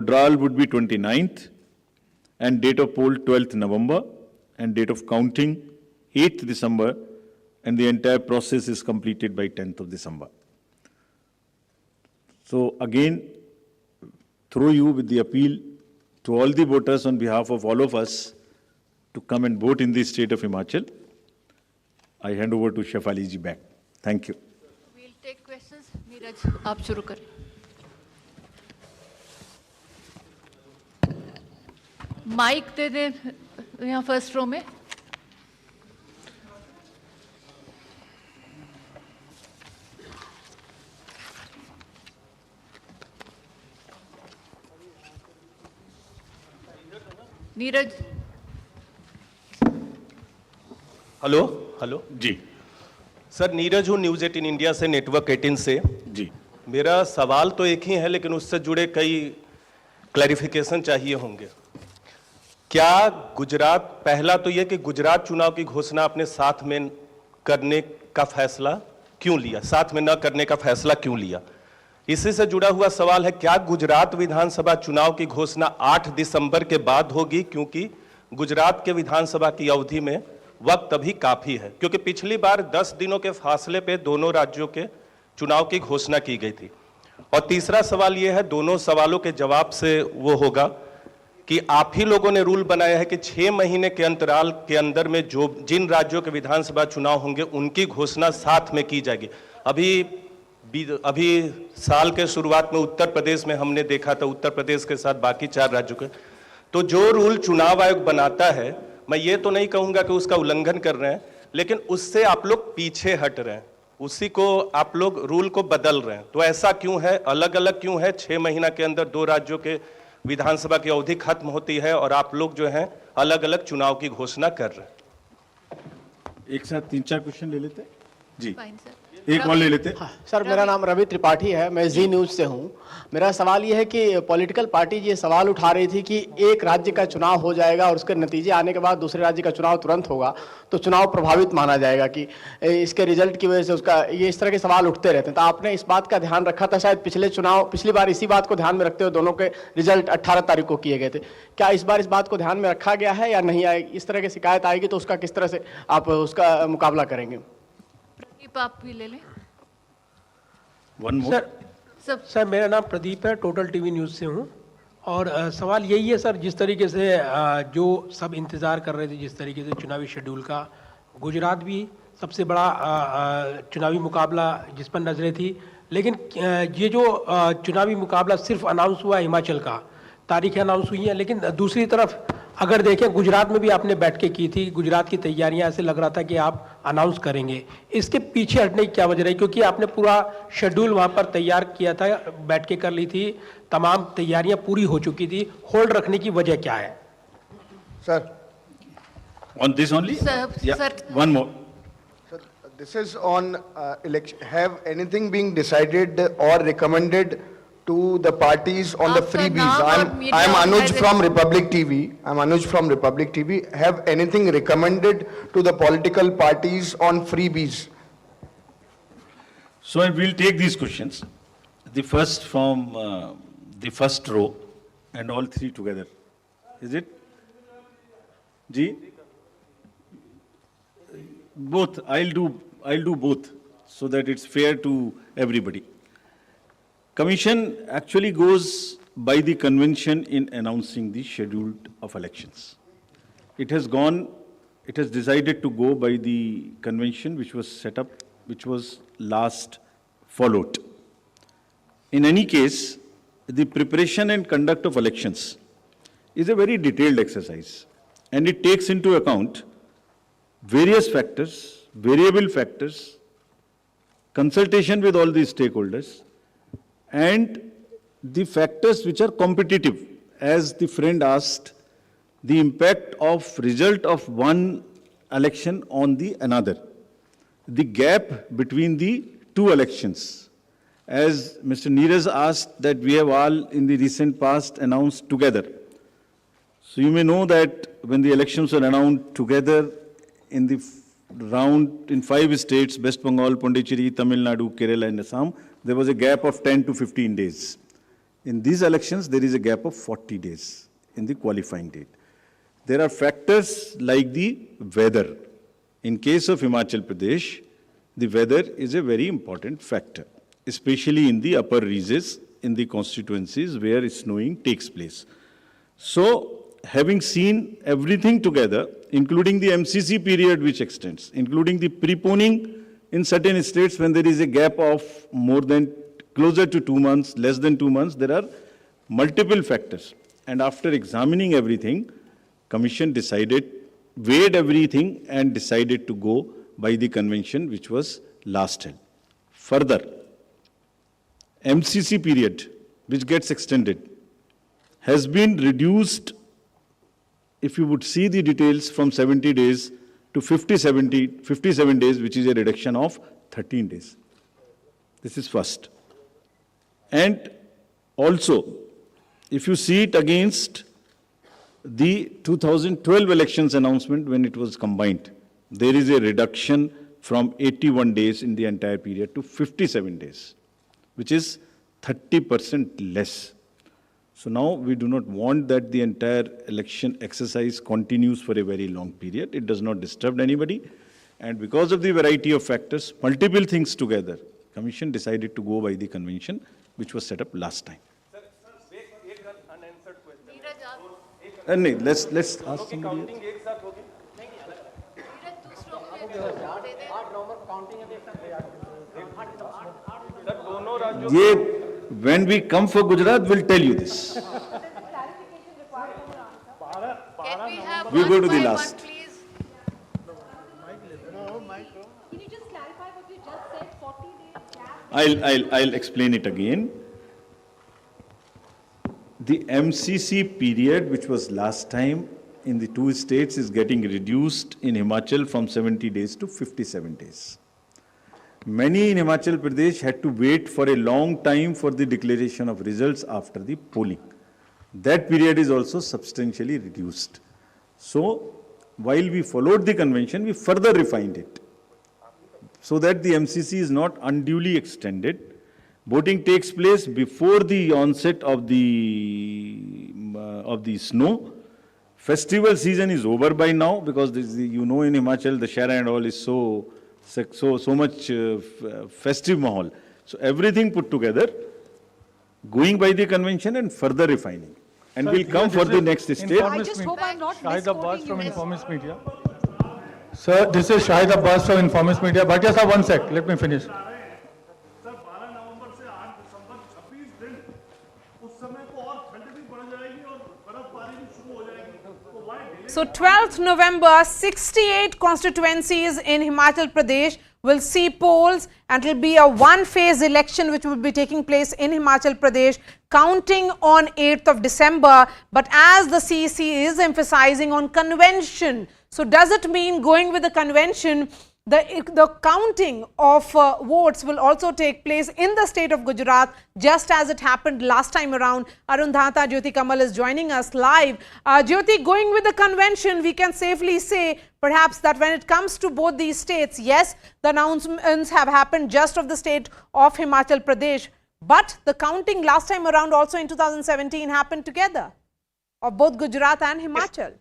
Withdrawal would be 29th, and date of poll 12th November, and date of counting 8th December, and the entire process is completed by 10th of December. So again, through you with the appeal to all the voters on behalf of all of us to come and vote in the state of Himachal, I hand over to Shefali ji back. Thank you. We'll take questions. Neeraj, आप शुरू करें. Mic दे दें यहाँ first row में. Neeraj. Hello hello जी sir, Neeraj हूँ news 18 India से, network 18 से. जी मेरा सवाल तो एक ही है, लेकिन उससे जुड़े कई क्लैरिफिकेशन चाहिए होंगे. क्या गुजरात, पहला तो ये कि गुजरात चुनाव की घोषणा अपने साथ में करने का फैसला क्यों लिया, साथ में न करने का फैसला क्यों लिया? इसी से जुड़ा हुआ सवाल है, क्या गुजरात विधानसभा चुनाव की घोषणा 8 दिसंबर के बाद होगी? क्योंकि गुजरात के विधानसभा की अवधि में वक्त अभी काफी है, क्योंकि पिछली बार 10 दिनों के फासले पे दोनों राज्यों के चुनाव की घोषणा की गई थी. और तीसरा सवाल यह है, दोनों सवालों के जवाब से वो होगा कि आप ही लोगों ने रूल बनाया है कि 6 महीने के अंतराल के अंदर में जो जिन राज्यों के विधानसभा चुनाव होंगे उनकी घोषणा साथ में की जाएगी. अभी साल के शुरुआत में उत्तर प्रदेश में हमने देखा था, उत्तर प्रदेश के साथ बाकी 4 राज्यों के. तो जो रूल चुनाव आयोग बनाता है, मैं ये तो नहीं कहूंगा कि उसका उल्लंघन कर रहे हैं, लेकिन उससे आप लोग पीछे हट रहे हैं, उसी को आप लोग रूल को बदल रहे हैं. तो ऐसा क्यों है, अलग अलग क्यों है? 6 महीना के अंदर 2 राज्यों के विधानसभा की अवधि खत्म होती है और आप लोग जो हैं अलग अलग चुनाव की घोषणा कर रहे हैं. एक साथ 3-4 क्वेश्चन ले लेते हैं. जी फाइन सर. एक और ले लेते हैं. हाँ, सर मेरा नाम रवि त्रिपाठी है, मैं जी न्यूज़ से हूँ. मेरा सवाल ये है कि पॉलिटिकल पार्टी ये सवाल उठा रही थी कि एक राज्य का चुनाव हो जाएगा और उसके नतीजे आने के बाद दूसरे राज्य का चुनाव तुरंत होगा, तो चुनाव प्रभावित माना जाएगा कि इसके रिजल्ट की वजह से उसका, ये इस तरह के सवाल उठते रहते हैं. तो आपने इस बात का ध्यान रखा था शायद पिछली बार इसी बात को ध्यान में रखते हुए दोनों के रिजल्ट 18 तारीख को किए गए थे. क्या इस बार इस बात को ध्यान में रखा गया है या नहीं आएगी? इस तरह की शिकायत आएगी तो उसका किस तरह से आप उसका मुकाबला करेंगे? प्रदीप, आप भी ले लें. सर मेरा नाम प्रदीप है, टोटल टीवी न्यूज़ से हूँ. और सवाल यही है सर, जिस तरीके से जो सब इंतज़ार कर रहे थे, जिस तरीके से चुनावी शेड्यूल का, गुजरात भी सबसे बड़ा चुनावी मुकाबला जिस पर नज़रें थी, लेकिन ये जो चुनावी मुकाबला सिर्फ अनाउंस हुआ है, हिमाचल का तारीखें अनाउंस हुई हैं, लेकिन दूसरी तरफ अगर देखें गुजरात में भी आपने बैठकें की थी, गुजरात की तैयारियां, ऐसे लग रहा था कि आप अनाउंस करेंगे. इसके पीछे हटने की क्या वजह रही? क्योंकि आपने पूरा शेड्यूल वहां पर तैयार किया था, बैठकें कर ली थी, तमाम तैयारियां पूरी हो चुकी थी, होल्ड रखने की वजह क्या है? Sir, on this only? Sir, one more. Sir, this is on election. Have anything being decided or recommended to the parties on the freebies? I'm Anuj from Republic TV. Have anything recommended to the political parties on freebies? So I will take these questions. The first from the first row and all 3 together. Is it? Ji? Both. I'll do both so that it's fair to everybody. Commission actually goes by the convention in announcing the schedule of elections. It has decided to go by the convention which was set up, which was last followed. In any case, the preparation and conduct of elections is a very detailed exercise, and it takes into account various factors, variable factors, consultation with all the stakeholders, and the factors which are competitive. As the friend asked, the impact of result of one election on the another, the gap between the 2 elections. As Mr. Neeraj asked, that we have all in the recent past announced together. So you may know that when the elections were announced together in the round in 5 states, West Bengal, Pondicherry, Tamil Nadu, Kerala and Assam, there was a gap of 10 to 15 days. In these elections, there is a gap of 40 days in the qualifying date. There are factors like the weather. In case of Himachal Pradesh, the weather is a very important factor, especially in the upper reaches, in the constituencies where snowing takes place. So, having seen everything together, including the MCC period which extends, including the preponing in certain states when there is a gap of more than, closer to 2 months, less than 2 months, there are multiple factors. And after examining everything, Commission decided, weighed everything and decided to go by the convention which was last held. Further, MCC period, which gets extended, has been reduced, if you would see the details, from 70 days to 57 days, which is a reduction of 13 days. This is first. And also, if you see it against the 2012 elections announcement when it was combined, there is a reduction from 81 days in the entire period to 57 days, which is 30% less. So now we do not want that the entire election exercise continues for a very long period. It does not disturb anybody. And because of the variety of factors, multiple things together, Commission decided to go by the convention which was set up last time. Let's ask somebody else. When we come for Gujarat, we'll tell you this. Can we have We one go to the by last. one, please? Can you just clarify what you just said, 40 days gap? I'll explain it again. The MCC period, which was last time in the 2 states, is getting reduced in Himachal from 70 days to 57 days. Many in Himachal Pradesh had to wait for a long time for the declaration of results after the polling. That period is also substantially reduced. So, while we followed the convention, we further refined it so that the MCC is not unduly extended. Voting takes place before the onset of the snow. Festival season is over by now because this, you know, in Himachal the Shara and all is so much festive mahal. So everything put together, going by the convention and further refining. And Sir, we'll come for the next stage. I just hope I'm not Shahid Abbas misquoting from you. Informist Media. Sir, this is Shahid Abbas from Informist Media. But yes, sir, one sec. Let me finish. So 12th November, 68 constituencies in Himachal Pradesh will see polls, and it will be a one-phase election which will be taking place in Himachal Pradesh, counting on 8th of December. But as the CEC is emphasizing on convention, so does it mean going with the convention, the counting of votes will also take place in the state of Gujarat, just as it happened last time around? Arun Dhata, Jyoti Kamal is joining us live. Jyoti, going with the convention, we can safely say perhaps that when it comes to both these states, yes, the announcements have happened just of the state of Himachal Pradesh, but the counting last time around also in 2017 happened together, of both Gujarat and Himachal.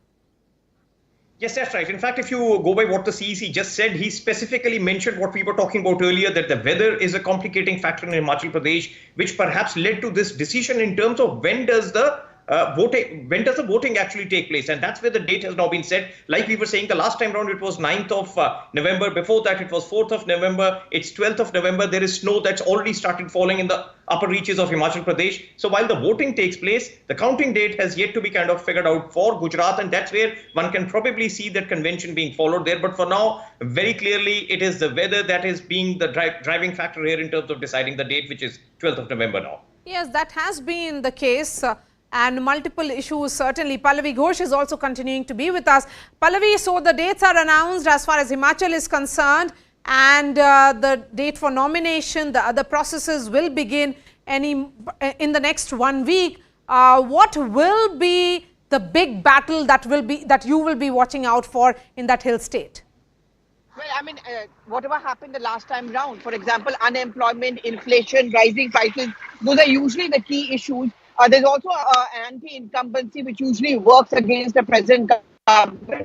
Yes, that's right. In fact, if you go by what the CEC just said, he specifically mentioned what we were talking about earlier, that the weather is a complicating factor in Himachal Pradesh, which perhaps led to this decision in terms of when does the voting actually take place. And that's where the date has now been set. Like we were saying, the last time round, it was 9th of November. Before that, it was 4th of November. It's 12th of November. There is snow that's already started falling in the upper reaches of Himachal Pradesh. So while the voting takes place, the counting date has yet to be kind of figured out for Gujarat. And that's where one can probably see that convention being followed there. But for now, very clearly, it is the weather that is being the driving factor here in terms of deciding the date, which is 12th of November now. Yes, that has been the case. And multiple issues, certainly. Pallavi Ghosh is also continuing to be with us. Pallavi, so the dates are announced as far as Himachal is concerned, and the date for nomination, the other processes will begin in the next 1 week. What will be the big battle that you will be watching out for in that hill state? Well, I mean, whatever happened the last time round, for example, unemployment, inflation, rising prices, those are usually the key issues. There's also anti-incumbency, which usually works against the present government.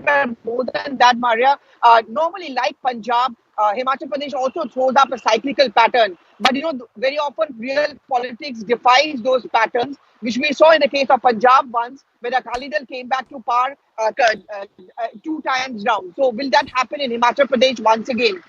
But more than that, Maria, normally like Punjab, Himachal Pradesh also throws up a cyclical pattern. But very often real politics defies those patterns, which we saw in the case of Punjab once, where the Akali Dal came back to power two times round. So will that happen in Himachal Pradesh once again?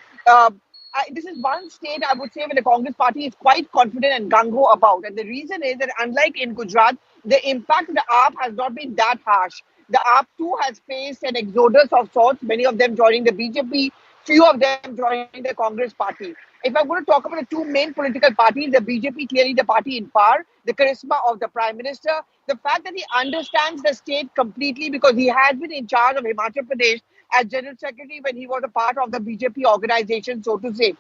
This is one state I would say where the Congress party is quite confident and gung-ho about. And the reason is that unlike in Gujarat, the impact of the AAP has not been that harsh. The AAP too has faced an exodus of sorts, many of them joining the BJP, few of them joining the Congress party. If I'm going to talk about the two main political parties, the BJP clearly the party in power, the charisma of the Prime Minister, the fact that he understands the state completely because he has been in charge of Himachal Pradesh as General Secretary when he was a part of the BJP organization, so to say.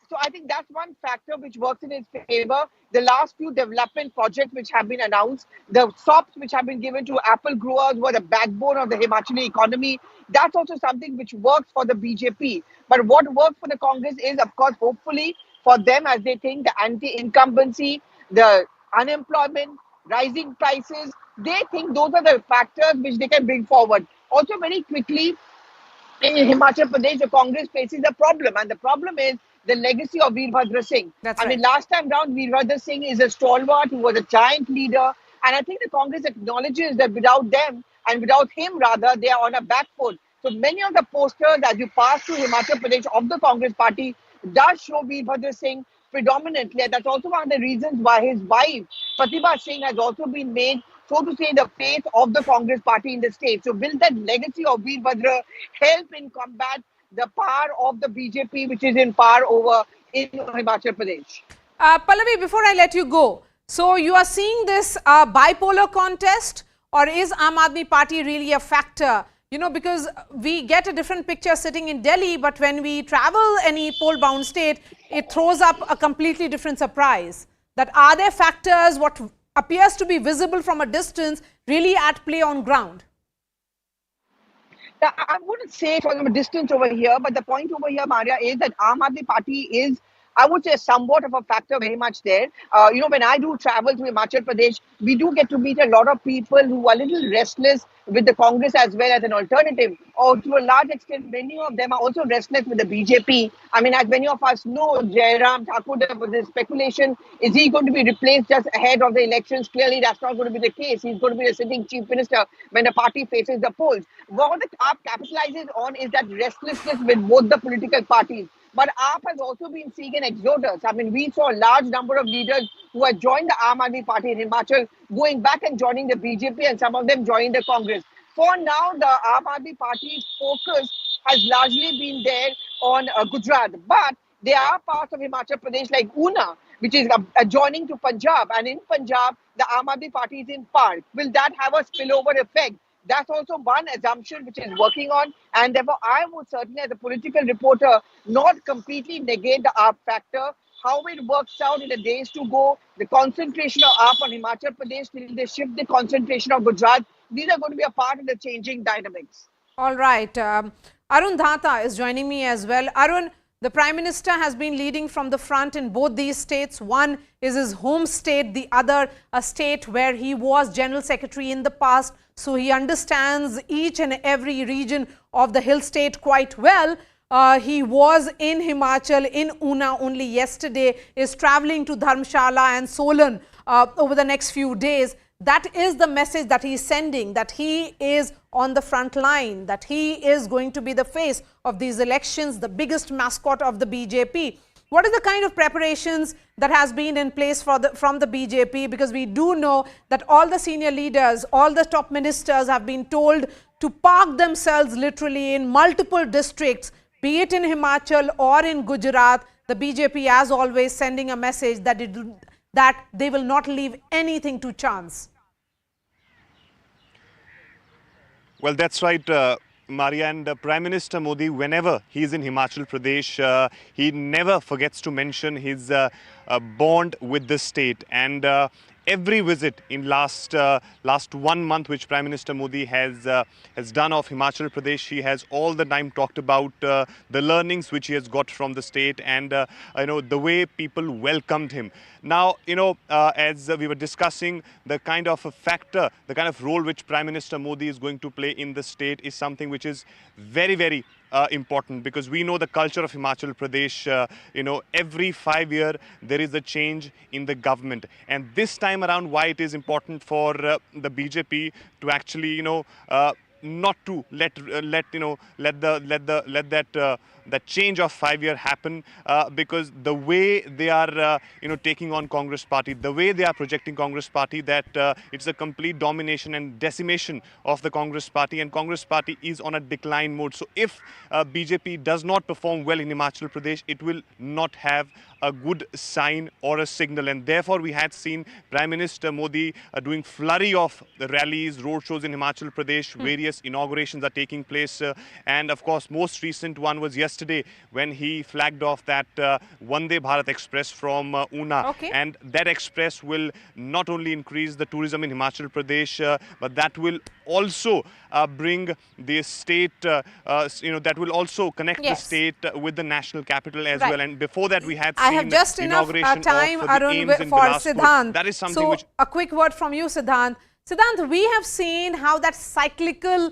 So I think that's one factor which works in his favor. The last few development projects which have been announced, the SOPs which have been given to apple growers who are the backbone of the Himachali economy, that's also something which works for the BJP. But what works for the Congress is, of course, hopefully for them, as they think, the anti-incumbency, the unemployment, rising prices, they think those are the factors which they can bring forward. Also, very quickly, in Himachal Pradesh, the Congress faces a problem, and the problem is the legacy of Veerbhadra Singh. That's I mean, right. last time round, Veerbhadra Singh is a stalwart who was a giant leader, and I think the Congress acknowledges that without them, and without him rather, they are on a back foot. So many of the posters as you pass through Himachal Pradesh of the Congress party does show Veerbhadra Singh predominantly, and that's also one of the reasons why his wife, Pratibha Singh, has also been made, so to say, the face of the Congress party in the state. So will that legacy of Veerbhadra help in combat the power of the BJP, which is in power over in Himachal Pradesh? Pallavi, before I let you go, so you are seeing this bipolar contest, or is Aam Aadmi Party really a factor? You know, because we get a different picture sitting in Delhi, but when we travel any poll-bound state, it throws up a completely different surprise. That are there factors, what appears to be visible from a distance, really at play on ground? Now, I wouldn't say from a distance over here, but the point over here, Maria, is that Aam Aadmi Party is, I would say, somewhat of a factor very much there. When I do travel to Himachal Pradesh, we do get to meet a lot of people who are a little restless with the Congress as well as an alternative. Or to a large extent, many of them are also restless with the BJP. I mean, as many of us know, Jairam Thakur, there was this speculation, is he going to be replaced just ahead of the elections? Clearly, that's not going to be the case. He's going to be the sitting chief minister when the party faces the polls. What the AAP capitalizes on is that restlessness with both the political parties. But AAP has also been seeing an exodus. I mean, we saw a large number of leaders who had joined the Aam Aadmi Party in Himachal going back and joining the BJP, and some of them joining the Congress. For now, the Aam Aadmi Party's focus has largely been there on Gujarat. But there are parts of Himachal Pradesh like Una, which is adjoining to Punjab. And in Punjab, the Aam Aadmi Party is in power. Will that have a spillover effect? That's also one assumption which is working on, and therefore I would certainly, as a political reporter, not completely negate the AAP factor. How it works out in the days to go, the concentration of AAP on Himachal Pradesh till they shift the concentration of Gujarat, these are going to be a part of the changing dynamics. All right. Arun Dhata is joining me as well. Arun, the Prime Minister has been leading from the front in both these states. One is his home state, the other a state where he was General Secretary in the past. So he understands each and every region of the hill state quite well. He was in Himachal, in Una only yesterday, is traveling to Dharamshala and Solan over the next few days. That is the message that he is sending, that he is on the front line, that he is going to be the face of these elections, the biggest mascot of the BJP. What is the kind of preparations that has been in place from the BJP? Because we do know that all the senior leaders, all the top ministers have been told to park themselves literally in multiple districts, be it in Himachal or in Gujarat. The BJP, as always, sending a message that they will not leave anything to chance. Well, that's right, Maria, and Prime Minister Modi, whenever he is in Himachal Pradesh, he never forgets to mention his bond with the state. And every visit in last 1 month which Prime Minister Modi has done of Himachal Pradesh, he has all the time talked about the learnings which he has got from the state, and the way people welcomed him. Now, as we were discussing, the kind of a factor, the kind of role which Prime Minister Modi is going to play in the state is something which is very, very important, because we know the culture of Himachal Pradesh. Every 5 years there is a change in the government, and this time around, why it is important for the BJP to actually not to let that change of 5 year happen, because the way they are taking on Congress party, the way they are projecting Congress party, that it's a complete domination and decimation of the Congress party, and Congress party is on a decline mode. So if BJP does not perform well in Himachal Pradesh, it will not have a good sign or a signal, and therefore we had seen Prime Minister Modi doing flurry of the rallies, road shows in Himachal Pradesh. Various inaugurations are taking place, and of course most recent one was yesterday when he flagged off that Vande Bharat Express from Una, and that express will not only increase the tourism in Himachal Pradesh, but that will also bring the state, that will also connect the state with the national capital as well. And before that we had seen I have just enough time, Arun, for Siddhant. That is something so a quick word from you, Siddhant. Siddhant, we have seen how that cyclical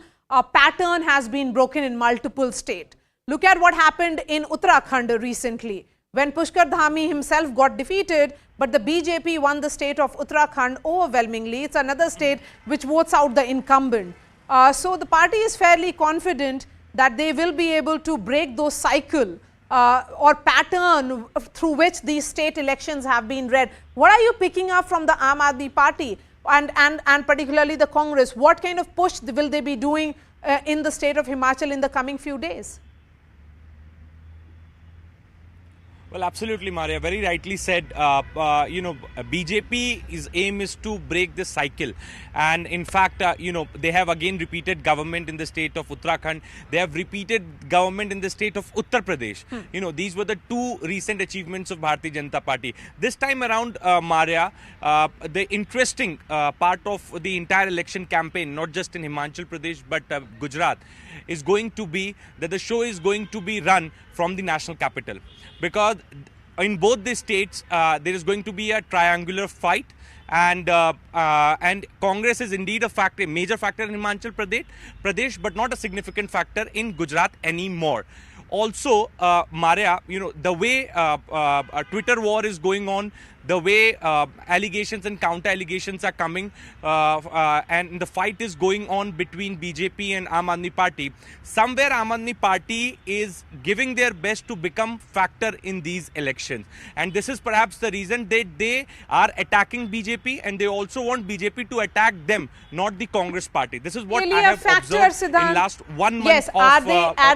pattern has been broken in multiple states. Look at what happened in Uttarakhand recently, when Pushkar Dhami himself got defeated, but the BJP won the state of Uttarakhand overwhelmingly. It's another state which votes out the incumbent. So the party is fairly confident that they will be able to break those cycle or pattern through which these state elections have been read. What are you picking up from the Aam Aadmi Party and particularly the Congress? What kind of push will they be doing in the state of Himachal in the coming few days? Well, absolutely, Maria. Very rightly said. BJP's aim is to break this cycle. And in fact, they have again repeated government in the state of Uttarakhand. They have repeated government in the state of Uttar Pradesh. These were the two recent achievements of Bharatiya Janata Party. This time around, Maria, the interesting part of the entire election campaign, not just in Himachal Pradesh, but Gujarat, is going to be that the show is going to be run from the national capital, because in both the states there is going to be a triangular fight, and Congress is indeed a major factor in Himachal Pradesh, but not a significant factor in Gujarat anymore. Also, Maria, the way a Twitter war is going on, the way allegations and counter allegations are coming, and the fight is going on between BJP and Aam Aadmi Party. Somewhere Aam Aadmi Party is giving their best to become factor in these elections, and this is perhaps the reason they are attacking BJP, and they also want BJP to attack them, not the Congress Party. This is what really I have observed Siddhant? in last 1 month. Yes, are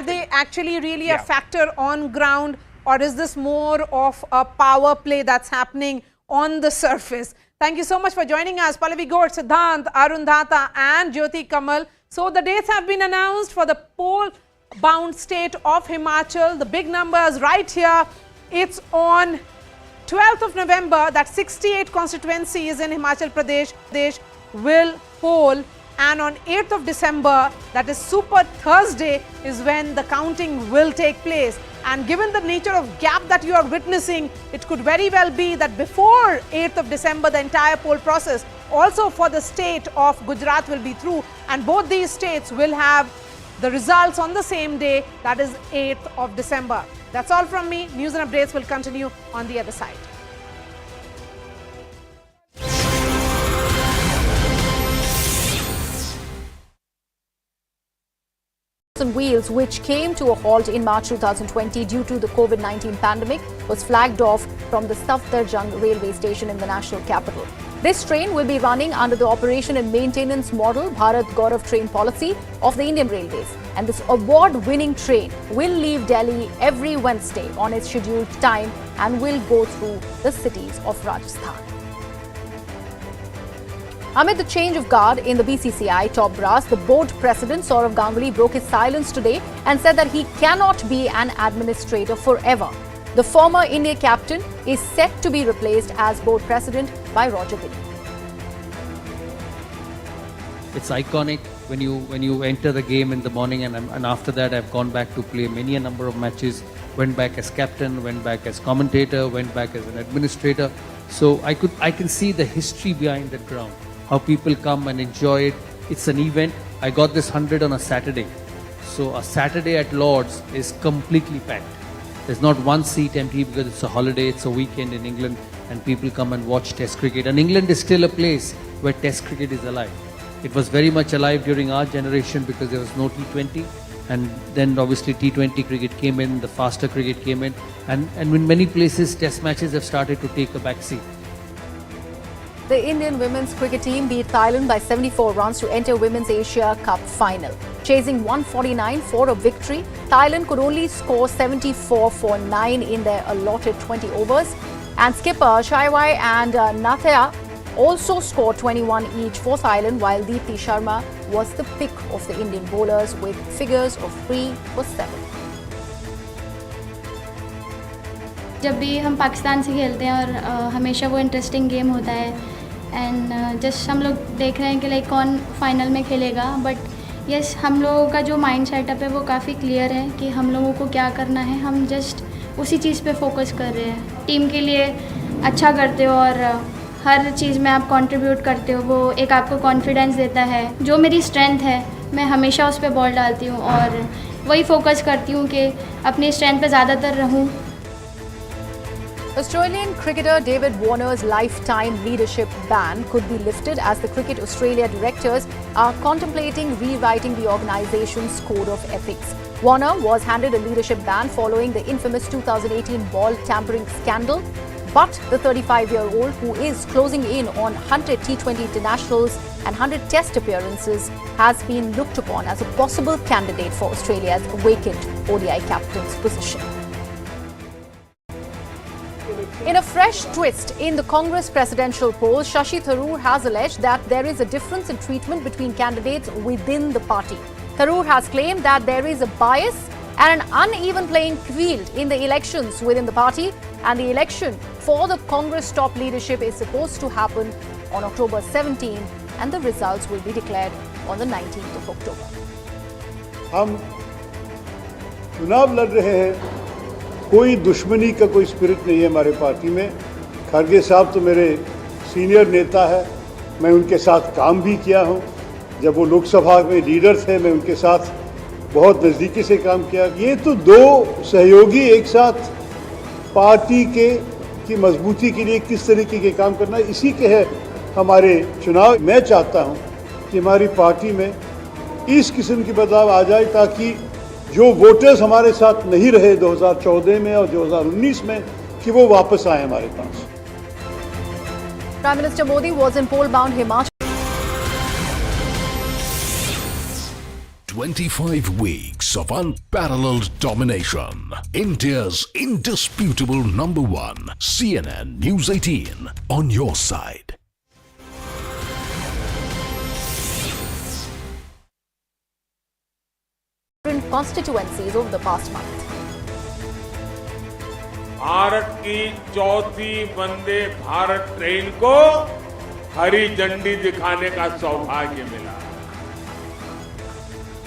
they actually really a factor on ground? Or is this more of a power play that's happening on the surface? Thank you so much for joining us. Pallavi Ghosh, Siddhant, Arun Dhata and Jyoti Kamal. So the dates have been announced for the poll-bound state of Himachal. The big numbers right here. It's on 12th of November that 68 constituencies in Himachal Pradesh will poll. And on 8th of December, that is Super Thursday, is when the counting will take place. And given the nature of gap that you are witnessing, it could very well be that before 8th of December, the entire poll process also for the state of Gujarat will be through. And both these states will have the results on the same day, that is 8th of December. That's all from me. News and updates will continue on the other side. On wheels, which came to a halt in March 2020 due to the COVID-19 pandemic, was flagged off from the Safdarjung railway station in the national capital. This train will be running under the operation and maintenance model Bharat Gaurav train policy of the Indian Railways. And this award-winning train will leave Delhi every Wednesday on its scheduled time and will go through the cities of Rajasthan. Amid the change of guard in the BCCI top brass, the board president Saurav Ganguly broke his silence today and said that he cannot be an administrator forever. The former India captain is set to be replaced as board president by Roger Binny. It's iconic when you enter the game in the morning, and after that I've gone back to play many a number of matches, went back as captain, went back as commentator, went back as an administrator. So I can see the history behind that ground, how people come and enjoy it. It's an event. I got this 100 on a Saturday. So a Saturday at Lord's is completely packed. There's not one seat empty because it's a holiday, it's a weekend in England, and people come and watch Test cricket. And England is still a place where Test cricket is alive. It was very much alive during our generation because there was no T20, and then obviously T20 cricket came in, the faster cricket came in, and in many places Test matches have started to take a back seat. The Indian women's cricket team beat Thailand by 74 runs to enter Women's Asia Cup final. Chasing 149 for a victory, Thailand could only score 74 for 9 in their allotted 20 overs. And skipper Chaiwai and Nathaya also scored 21 each for Thailand, while Deepti Sharma was the pick of the Indian bowlers with figures of 3 for 7. जब भी हम पाकिस्तान से खेलते हैं और हमेशा वो interesting game होता है एंड जस्ट हम लोग देख रहे हैं कि लाइक कौन फाइनल में खेलेगा बट यस हम लोगों का जो माइंड सेटअप है वो काफ़ी क्लियर है कि हम लोगों को क्या करना है हम जस्ट उसी चीज़ पे फोकस कर रहे हैं टीम के लिए अच्छा करते हो और हर चीज़ में आप कंट्रीब्यूट करते हो वो एक आपको कॉन्फिडेंस देता है जो मेरी स्ट्रेंथ है मैं हमेशा उस पर बॉल डालती हूँ और वही फोकस करती हूँ कि अपनी स्ट्रेंथ पे ज़्यादातर रहूँ. Australian cricketer David Warner's lifetime leadership ban could be lifted as the Cricket Australia directors are contemplating rewriting the organisation's code of ethics. Warner was handed a leadership ban following the infamous 2018 ball tampering scandal. But the 35-year-old, who is closing in on 100 T20 internationals and 100 test appearances, has been looked upon as a possible candidate for Australia's vacant ODI captain's position. In a fresh twist in the Congress presidential poll, Shashi Tharoor has alleged that there is a difference in treatment between candidates within the party. Tharoor has claimed that there is a bias and an uneven playing field in the elections within the party, and the election for the Congress top leadership is supposed to happen on October 17, and the results will be declared on the 19th of October. हम चुनाव लड़ रहे हैं, कोई दुश्मनी का कोई spirit नहीं है हमारे पार्टी में. खड़गे साहब तो मेरे सीनियर नेता है, मैं उनके साथ काम भी किया हूं. जब वो लोकसभा में लीडर थे मैं उनके साथ बहुत नज़दीकी से काम किया. ये तो दो सहयोगी एक साथ पार्टी की मजबूती के लिए किस तरीके के काम करना, इसी के है हमारे चुनाव. मैं चाहता हूं कि हमारी पार्टी में इस किस्म की बदलाव आ जाए ताकि जो वोटर्स हमारे साथ नहीं रहे 2014 में और 2019 में कि वो वापस आए हमारे पास. Prime Minister Modi was in poll-bound Himachal. 25 weeks of unparalleled domination. India's indisputable number one, CNN News 18, on your side. Different constituencies over the past month. Bharat की चौथी वंदे भारत ट्रेन को हरी झंडी दिखाने का सौभाग्य मिला.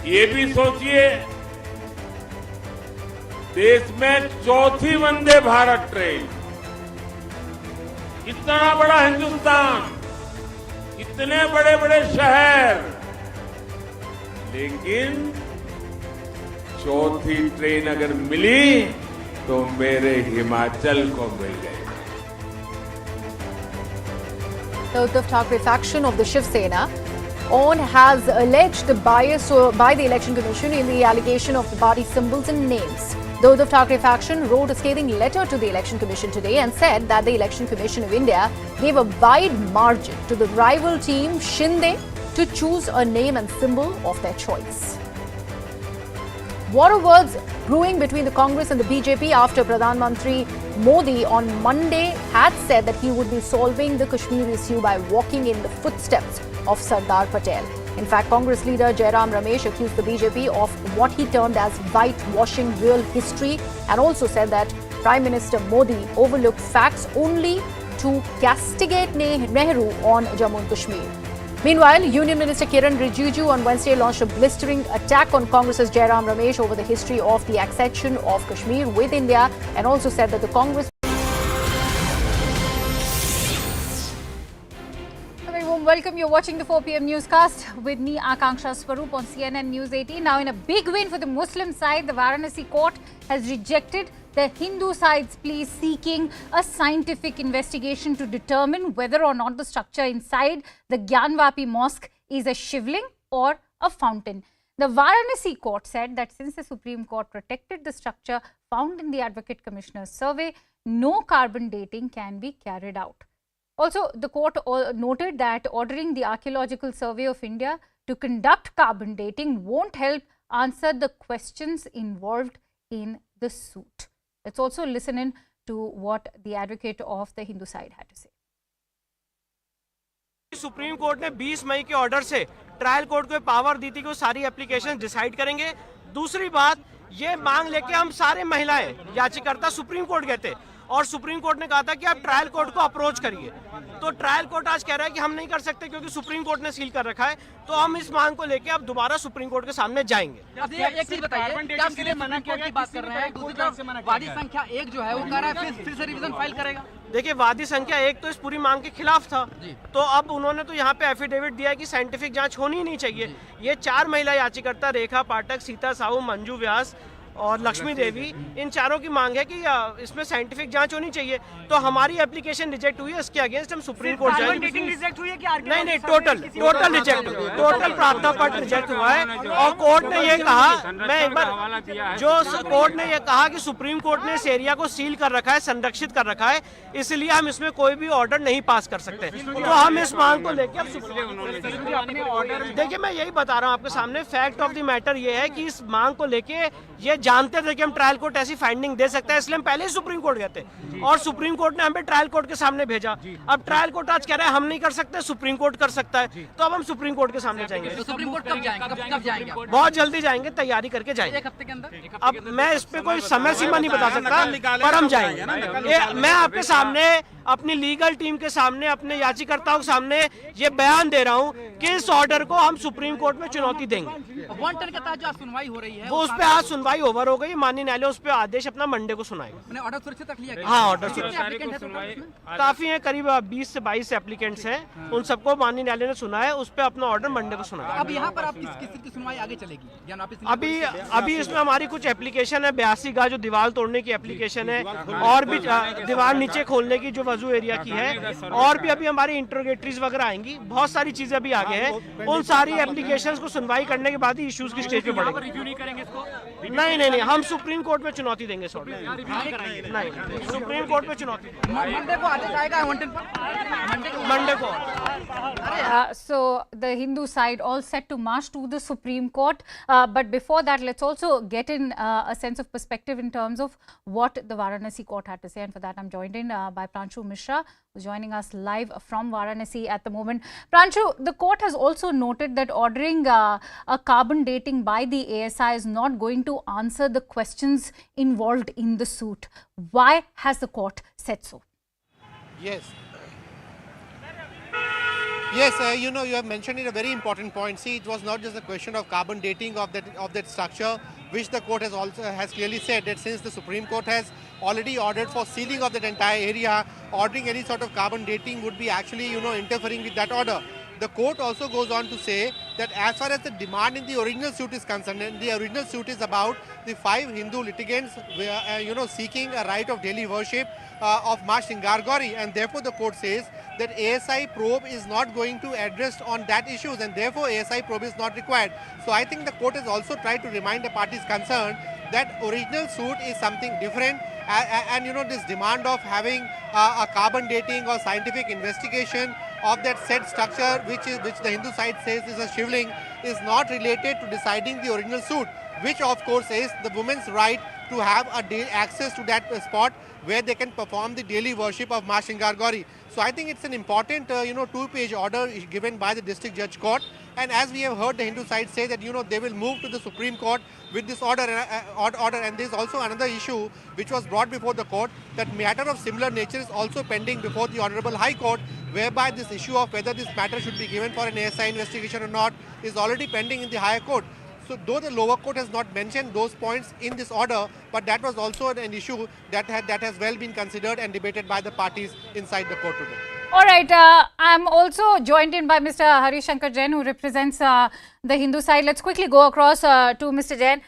ये भी सोचिए, देश में चौथी वंदे भारत ट्रेन, इतना बड़ा हिंदुस्तान, इतने बड़े बड़े शहर, लेकिन चौथी ट्रेन अगर मिली तो मेरे हिमाचल को मिल गई. The Uddhav Thackeray faction of the Shiv Sena has alleged the bias by the Election Commission in the allegation of the party symbols and names. The Uddhav Thackeray faction wrote a scathing letter to the Election Commission today and said that the Election Commission of India gave a wide margin to the rival team Shinde to choose a name and symbol of their choice. War of words brewing between the Congress and the BJP after Pradhan Mantri Modi on Monday had said that he would be solving the Kashmir issue by walking in the footsteps of Sardar Patel. In fact, Congress leader Jairam Ramesh accused the BJP of what he termed as whitewashing real history and also said that Prime Minister Modi overlooked facts only to castigate Nehru on Jammu and Kashmir. Meanwhile, Union Minister Kiran Rijiju on Wednesday launched a blistering attack on Congress's Jairam Ramesh over the history of the accession of Kashmir with India, and also said that the Congress... A very warm welcome. You're watching the 4 p.m. newscast with me, Akanksha Swaroop, on CNN News 18. Now, in a big win for the Muslim side, the Varanasi court has rejected the Hindu side's plea seeking a scientific investigation to determine whether or not the structure inside the Gyanvapi mosque is a shivling or a fountain. The Varanasi court said that since the Supreme Court protected the structure found in the Advocate Commissioner's survey, no carbon dating can be carried out. Also, the court noted that ordering the Archaeological Survey of India to conduct carbon dating won't help answer the questions involved in the suit. Let's also listen in to what the advocate of the Hindu side had to say. Supreme court ने 20 मई के order से trial court को power दी थी कि वो सारी application decide करेंगे। दूसरी बात, ये मांग लेके हम सारे महिलाएं याचिकाकर्ता सुप्रीम कोर्ट गए थे और सुप्रीम कोर्ट ने कहा था कि आप ट्रायल कोर्ट को अप्रोच करिए। तो ट्रायल कोर्ट आज कह रहा है कि हम नहीं कर सकते क्योंकि सुप्रीम कोर्ट ने सील कर रखा है। तो हम इस मांग को लेके अब दोबारा सुप्रीम कोर्ट के सामने जाएंगे। एक चीज बताइए, क्या सीधे मना किया की बात कर रहे हैं? दूसरी तरफ वादी संख्या 1 जो है वो कह रहा है फिर से रिवीजन फाइल करेगा। देखिए, वादी संख्या 1 तो इस पूरी मांग के खिलाफ था, तो अब उन्होंने तो यहाँ पे एफिडेविट दिया कि साइंटिफिक जांच होनी ही नहीं चाहिए। ये 4 महिला याचिकाकर्ता रेखा पाठक, सीता साहू, मंजू व्यास और लक्ष्मी देवी, इन चारों की मांग है कि इसमें साइंटिफिक जांच होनी चाहिए। तो हमारी एप्लीकेशन रिजेक्ट हुई है, इसके अगेंस्ट हम सुप्रीम कोर्ट जाएंगे। नहीं, टोटल रिजेक्ट, टोटल प्रार्थना पत्र रिजेक्ट हुआ है। और कोर्ट ने ये कहा, मैं एक बार, जो कोर्ट ने ये कहा कि सुप्रीम कोर्ट ने इस एरिया को सील कर रखा है, संरक्षित कर रखा है, इसलिए हम इसमें कोई भी ऑर्डर नहीं पास कर सकते। तो हम इस मांग को लेकर देखिए, मैं यही बता रहा हूँ आपके सामने, फैक्ट ऑफ द मैटर ये है कि इस मांग को लेके ये जानते थे कि हम ट्रायल कोर्ट ऐसी फाइंडिंग दे सकते हैं, इसलिए हम पहले ही सुप्रीम कोर्ट गए थे और सुप्रीम कोर्ट ने हमें ट्रायल कोर्ट के सामने भेजा। अब ट्रायल कोर्ट आज कह रहा है हम नहीं कर सकते, सुप्रीम कोर्ट कर सकता है, तो अब हम सुप्रीम कोर्ट के सामने जाएंगे। तो सुप्रीम कोर्ट कब जाएंगे? बहुत जल्दी जाएंगे, तैयारी करके जाएंगे। 1 हफ्ते के अंदर? अब मैं इस पे कोई समय सीमा नहीं बता सकता, पर हम जाएंगे। मैं आपके सामने, अपनी लीगल टीम के सामने, अपने याचिकाकर्ताओं के सामने ये बयान दे रहा हूँ कि इस ऑर्डर को हम सुप्रीम कोर्ट में चुनौती देंगे। 110 के तहत जो सुनवाई हो रही है, वो उस पे आज सुनवाई ओवर हो गई, माननीय न्यायालय उस पे आदेश अपना मंडे को सुनाएगा। ऑर्डर सुरक्षित रख लिया गया? हाँ, ऑर्डर सुरक्षित काफी है, करीब 20 से 22 एप्लीकेंट्स हैं, उन सबको माननीय न्यायालय ने सुना है, उस पे अपना ऑर्डर मंडे को सुनाएगा। अब यहाँ पर आप किस की सुनवाई आगे चलेगी? अभी इसमें हमारी कुछ एप्लीकेशन है, 82 का जो दीवार तोड़ने की एप्लीकेशन है, और भी दीवार नीचे खोलने की जो वजू एरिया की है, और भी अभी हमारी इंट्रोगेटरीज वगैरह आएंगी, बहुत सारी चीजें अभी आगे हैं। उन सारी एप्लीकेशंस को सुनवाई करने के बाद ही इश्यूज की स्टेज पे बढ़ेंगे। नहीं, हम सुप्रीम कोर्ट में चुनौती देंगे। नहीं, सुप्रीम कोर्ट में चुनौती मंडे को आदेश आएगा, मंडे को। So the Hindu side all set to march to the Supreme Court, but before that, let's also get in a sense of perspective in terms of what the Varanasi court had to say, and for that I'm joined in by Pranshu Mishra, who's joining us live from Varanasi at the moment. Pranshu, the court has also noted that ordering a carbon dating by the ASI is not going to answer the questions involved in the suit. Why has the court said so? Yes, you have mentioned it a very important point. See, it was not just a question of carbon dating of that structure, which the court has clearly said that since the Supreme Court has already ordered for sealing of that entire area, ordering any sort of carbon dating would be actually, interfering with that order. The court also goes on to say that as far as the demand in the original suit is concerned, and the original suit is about the 5 Hindu litigants, seeking a right of daily worship of Ma Shingargauri, and therefore the court says that ASI probe is not going to address on that issues, and therefore ASI probe is not required. So I think the court has also tried to remind the parties concerned that original suit is something different, and this demand of having a carbon dating or scientific investigation of that said structure, which the Hindu side says is a shivling, is not related to deciding the original suit, which of course is the women's right to have access to that spot where they can perform the daily worship of Ma Shingargauri. So I think it's an important, 2-page order given by the district judge court. And as we have heard the Hindu side say that, they will move to the Supreme Court with this order. And there's also another issue which was brought before the court, that matter of similar nature is also pending before the Honorable High Court, whereby this issue of whether this matter should be given for an ASI investigation or not is already pending in the higher court. So though the lower court has not mentioned those points in this order, but that was also an issue that has well been considered and debated by the parties inside the court today. All right, I'm also joined in by Mr. Hari Shankar Jain, who represents the Hindu side. Let's quickly go across to Mr. Jain.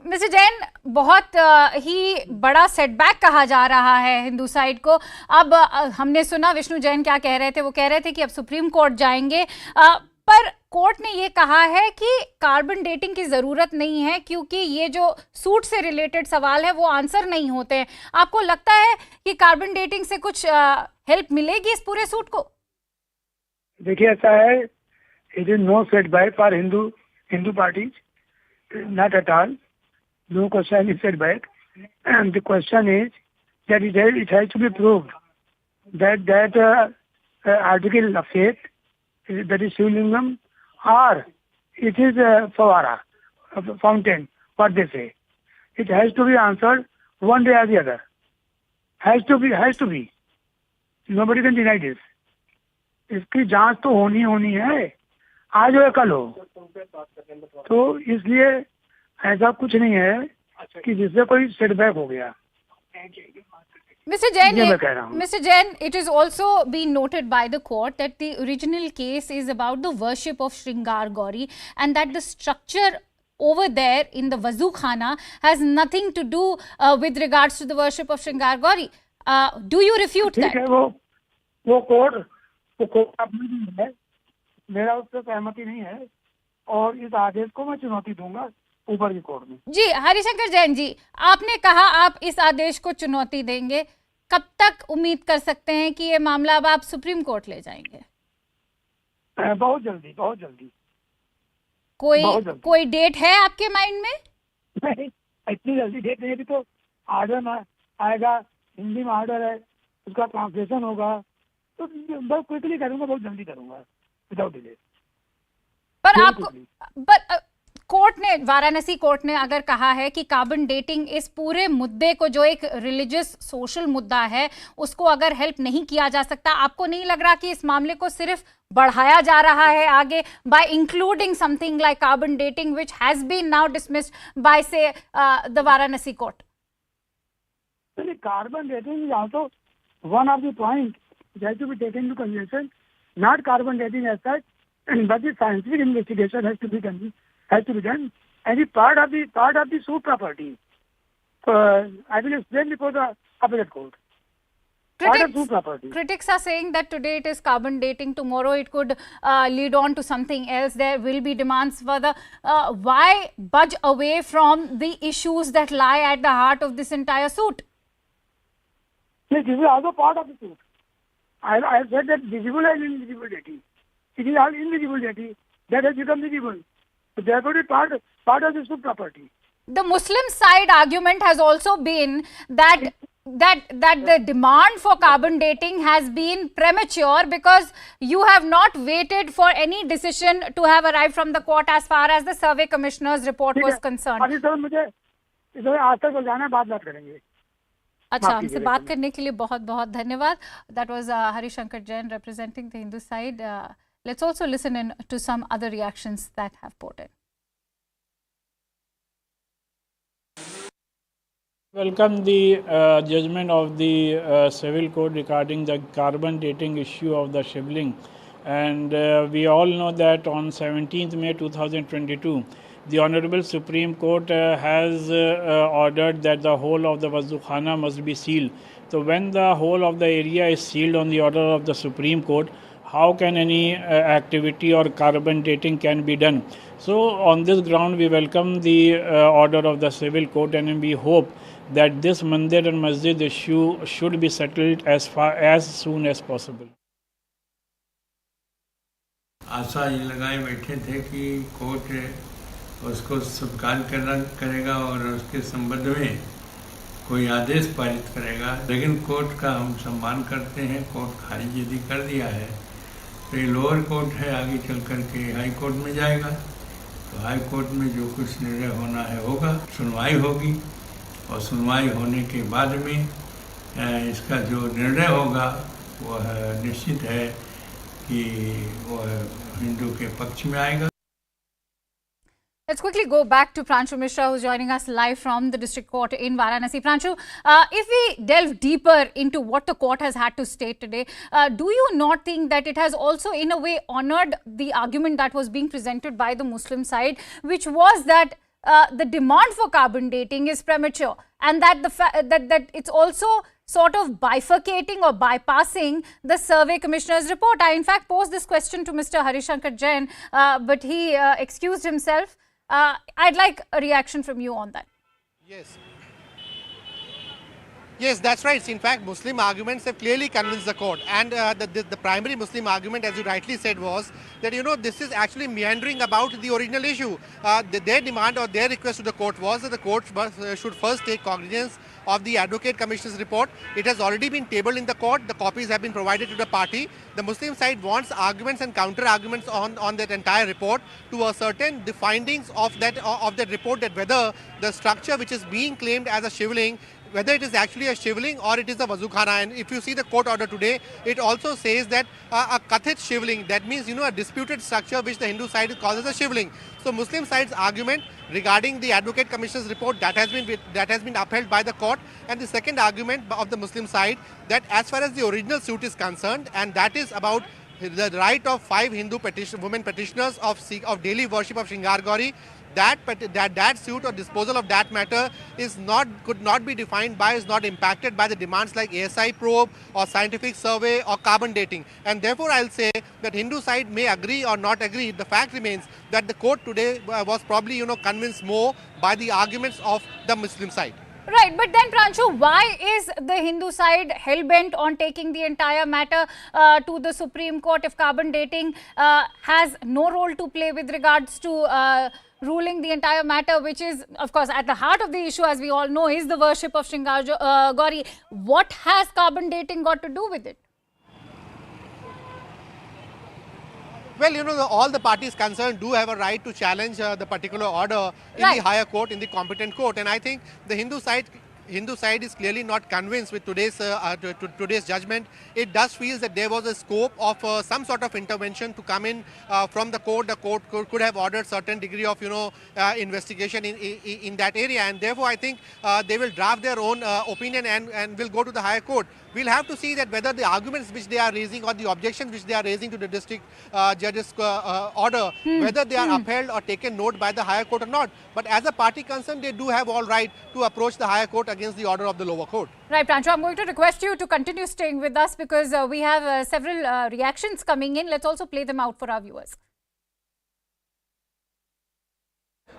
Mr. Jain, बहुत ही बड़ा setback कहा जा रहा है Hindu side को. अब हमने सुना विष्णु जैन क्या कह रहे थे. वो कह रहे थे कि अब सुप्रीम कोर्ट जाएंगे, पर कोर्ट ने ये कहा है कि कार्बन डेटिंग की जरूरत नहीं है क्योंकि ये जो सूट से रिलेटेड सवाल है वो आंसर नहीं होते हैं. आपको लगता है कि कार्बन डेटिंग से कुछ हेल्प मिलेगी इस पूरे सूट को? देखिए, ऐसा है, it is no setback for Hindu parties, not at all. No question is setback. The question is that it has to be proved that article of faith, that is Shivlingam, or it is Favara, fountain, what they say. It has to be answered one day or the other. Has to be. Nobody can deny this. इसकी जांच तो होनी है, आज हो या कल हो. तो इसलिए ऐसा कुछ नहीं है कि जिससे कोई सेटबैक हो गया. Mr. Jain, it is also been noted by the court that the original case is about the worship of Shringar Gauri and that the structure over there in the Wazukhana has nothing to do with regards to the worship of Shringar Gauri. Do you refute that? वो court अपनी है, मेरा उस पर सहमति नहीं है और इस आदेश को मैं चुनौती दूंगा ऊपर की कोर्ट में. जी, हरिशंकर जैन जी, आपने कहा आप इस आदेश को चुनौती देंगे. कब तक उम्मीद कर सकते हैं कि ये मामला अब आप सुप्रीम कोर्ट ले जाएंगे? बहुत जल्दी. कोई डेट है आपके माइंड में? नहीं, इतनी जल्दी डेट नहीं. अभी तो आर्डर आएगा, हिंदी में आर्डर है, उसका ट्रांसलेशन होगा, तो बहुत क्विकली करूंगा, बहुत जल्दी करूंगा, विदाउट डिले. पर कोर्ट ने, वाराणसी कोर्ट ने अगर कहा है कि कार्बन डेटिंग इस पूरे मुद्दे को, जो एक रिलीजियस सोशल मुद्दा है, उसको अगर हेल्प नहीं किया जा सकता, आपको नहीं लग रहा कि इस मामले को सिर्फ बढ़ाया जा रहा है आगे by including something like carbon dating which has been now dismissed by say the Varanasi court? Carbon dating is also one of the point that has to be taken into consideration, not carbon dating as such, but the scientific investigation has to be done and it's part of the suit property. I will explain before the appellate court. Critics are saying that today it is carbon dating, tomorrow it could lead on to something else. There will be demands further. Why budge away from the issues that lie at the heart of this entire suit? This is also part of the suit. I said that visible and invisible dating. It is all invisible dating that has become visible. So therefore, it is part of the suit property. The Muslim side argument has also been that the demand for carbon dating has been premature because you have not waited for any decision to have arrived from the court as far as the survey commissioner's report was concerned. अभी sir मुझे इधर आज तक हो जाना है, बात करेंगे. अच्छा, हमसे बात करने के लिए बहुत बहुत धन्यवाद. That was Hari Shankar Jain representing the Hindu side. Let's also listen in to some other reactions that have poured in. Welcome the judgment of the civil court regarding the carbon dating issue of the shibling, and we all know that on 17th May 2022 the Honorable Supreme Court has ordered that the whole of the Wazukhana must be sealed. So when the whole of the area is sealed on the order of the Supreme Court, how can any activity or carbon dating can be done? So on this ground we welcome the order of the civil court, and we hope that this mandir and masjid issue should be settled as soon as possible. आशा ये लगाए बैठे थे कि court उसको स्वीकार करेगा और उसके संबंध में कोई आदेश पारित करेगा, लेकिन कोर्ट का हम सम्मान करते हैं. कोर्ट खारिज यदि कर दिया है तो ये लोअर कोर्ट है, आगे चल कर के हाई कोर्ट में जाएगा. तो हाई कोर्ट में जो कुछ निर्णय होना है होगा, सुनवाई होगी और सुनवाई होने के बाद में इसका जो निर्णय होगा वह निश्चित है कि वह हिंदू के पक्ष में आएगा। Let's quickly go back to Pranshu Mishra, who's joining us live from the District Court in Varanasi. Pranshu, if we delve deeper into what the court has had to state today, do you not think that it has also in a way honored the argument that was being presented by the Muslim side, which was that the demand for carbon dating is premature, and that that it's also sort of bifurcating or bypassing the survey commissioner's report? I in fact posed this question to Mr. Harishankar Jain, but he excused himself. I'd like a reaction from you on that. Yes. Yes, that's right. In fact, Muslim arguments have clearly convinced the court. And the primary Muslim argument, as you rightly said, was that, you know, this is actually meandering about the original issue. Their demand or their request to the court was that the court should first take cognizance of the Advocate Commissioner's report. It has already been tabled in the court. The copies have been provided to the party. The Muslim side wants arguments and counter-arguments on that entire report to ascertain the findings of that report, that whether the structure which is being claimed as a shivling, whether it is actually a shivling or it is a wazukhana. And if you see the court order today, it also says that a kathit shivling, that means, you know, a disputed structure which the Hindu side calls as a shivling. So Muslim side's argument regarding the Advocate Commissioner's report, that has been upheld by the court. And the second argument of the Muslim side, that as far as the original suit is concerned, and that is about the right of 5 Hindu women petitioners of daily worship of Shringar Gauri, that suit or disposal of that matter could not be defined by, is not impacted by the demands like ASI probe or scientific survey or carbon dating. And therefore I'll say that Hindu side may agree or not agree. The fact remains that the court today was probably, you know, convinced more by the arguments of the Muslim side. Right, but then Pranshu, why is the Hindu side hell-bent on taking the entire matter to the Supreme Court if carbon dating has no role to play with regards to ruling the entire matter, which is, of course, at the heart of the issue, as we all know, is the worship of Shringar Gauri. What has carbon dating got to do with it? Well, you know, all the parties concerned do have a right to challenge the particular order in the higher court, in the competent court. And I think the Hindu side is clearly not convinced with today's judgment. It does feel that there was a scope of some sort of intervention to come in from the court. The court could have ordered certain degree of, you know, investigation in that area. And therefore, I think they will draft their own opinion and will go to the higher court. We'll have to see that whether the arguments which they are raising or the objections which they are raising to the district judge's order, whether they are upheld or taken note by the higher court or not. But as a party concerned, they do have all right to approach the higher court against the order of the lower court. Right, Pranshu, I'm going to request you to continue staying with us because we have several reactions coming in. Let's also play them out for our viewers.